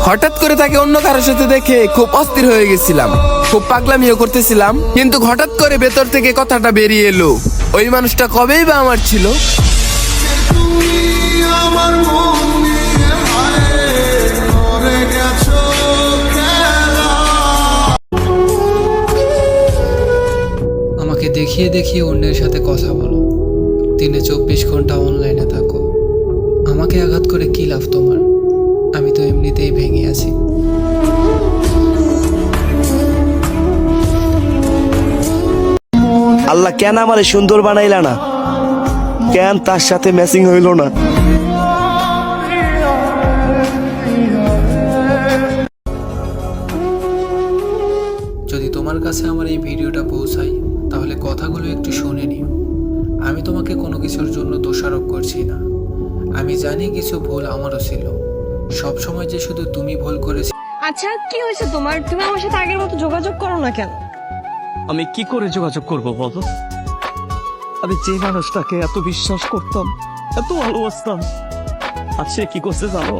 হঠাৎ করে তাকে অন্য কারোর সাথে দেখে খুব অস্থির হয়ে গেছিলাম, খুব পাগলামিও করতেছিলাম। কিন্তু হঠাৎ করে ভেতর থেকে কথাটা বেরিয়ে এলো, ওই মানুষটা কবেই বা আমার ছিল। আমাকে দেখিয়ে দেখিয়ে অন্যের সাথে কথা বলো, দিনে 24 ঘন্টা অনলাইনে থাকো। আমাকে আঘাত করে কি লাভ তোমার? আমি তো এমনিতেই ভেঙে আছি। আল্লাহ কেন আমারে সুন্দর বানাইলা না? কেন তার সাথে ম্যাচিং হইল না? যদি তোমার কাছে আমার এই ভিডিওটা পৌঁছায় তাহলে কথাগুলো একটু শুনে নিও। আমি তোমাকে কোনো কিছুর জন্য দোষারোপ করছি না। আমি জানি কিছু ভুল আমারও ছিল, সব সময় যে শুধু তুমি ভুল করেছি। আচ্ছা, কি হয়েছে তোমার? তুমি আমার সাথে আগের মতো যোগাযোগ করো না কেন? আমি কি করে যোগাযোগ করব বলো? আমি যে মানুষটাকে এত বিশ্বাস করতাম, এত ভালোবাসতাম, আর সে কি করছে জানো?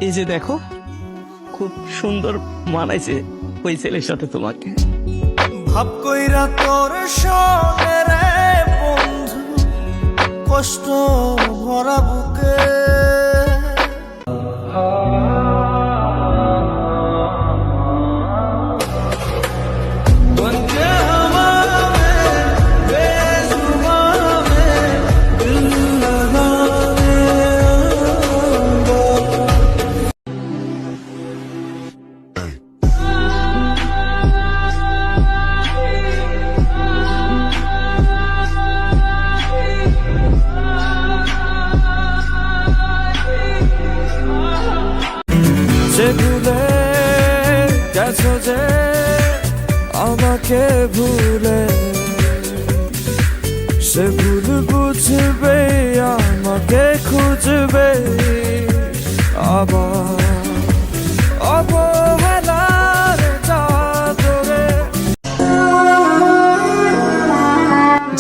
এই যে দেখো, খুব সুন্দর মানাইছে ওই ছেলের সাথে তোমাকে। ভাব কইরা তোর সনে রে বন্ধু, কষ্ট ভরা বুকে যে ভুলে গেছো, যে আমাকে ভুলে, সে ভুল বুঝবে, আমাকে খুঁজবে আবার অবহেলার চাদরে।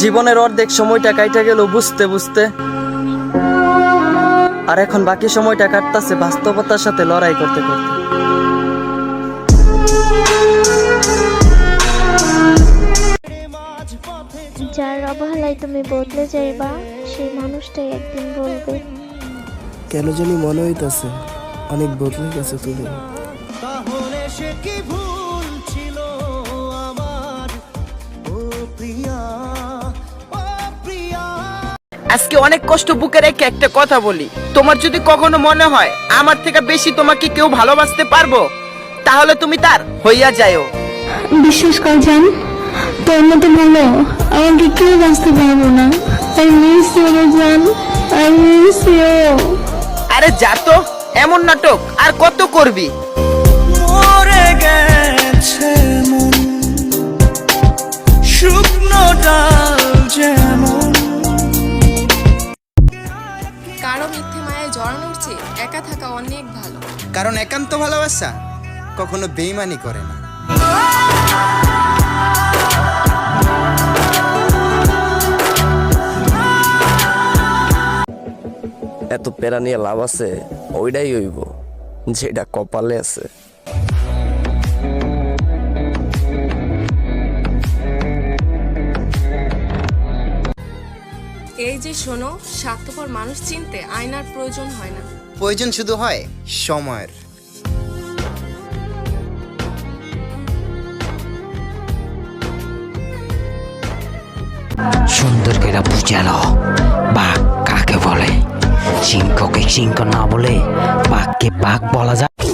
জীবনের অর্ধেক সময়টা কাইটা গেল বুঝতে বুঝতে, আর এখন বাকি সময়টা কাটতাছে বাস্তবতার সাথে লড়াই করতে করতে। যার অবহেলায় তুমি বদলে যাইবা, সেই মানুষটাই একদিন বলবে, কেন জানি মনে হইতাছে অনেক বদলে গেছে তুমি। তাহলে সে কি ভুল ছিল আমার? ও প্রিয়া, ও প্রিয়া। আজকে অনেক কষ্ট বুকে রেখে একটা কথা বলি, তোমার যদি কখনো মনে হয় আমার থেকে বেশি তোমাকে কেউ ভালোবাসতে পারবো, তাহলে তুমি তার হইয়া যাও। বিশ্বাস কর জান, তোর মতো ভালো আমাকে কেউ বাঁচতে পারবো না। আই মিস ইউ জান, আই মিস ইউ। আরে যা তো, এমন নাটক আর কত করবি? মরে গেছে মন, শুকনো ডাল যেমন। কারো মিথ্যে মায়ায় জড়ানোর চেয়ে একা থাকা অনেক ভালো। কারণ একান্ত ভালোবাসা কখনো বেইমানি করে না। এত প্যারা নিয়ে লাভ আছে? ওইটাই হইব যেটা কপালে আছে। এই যে শোনো, স্বার্থপর মানুষ চিনতে আয়নার প্রয়োজন হয় না, প্রয়োজন শুধু হয় সময়ের। সুন্দর করে বুঝালো বাঘ কাকে বলে। সিংহকে সিংহ না বলে বাঘকে বাঘ বলা যায়।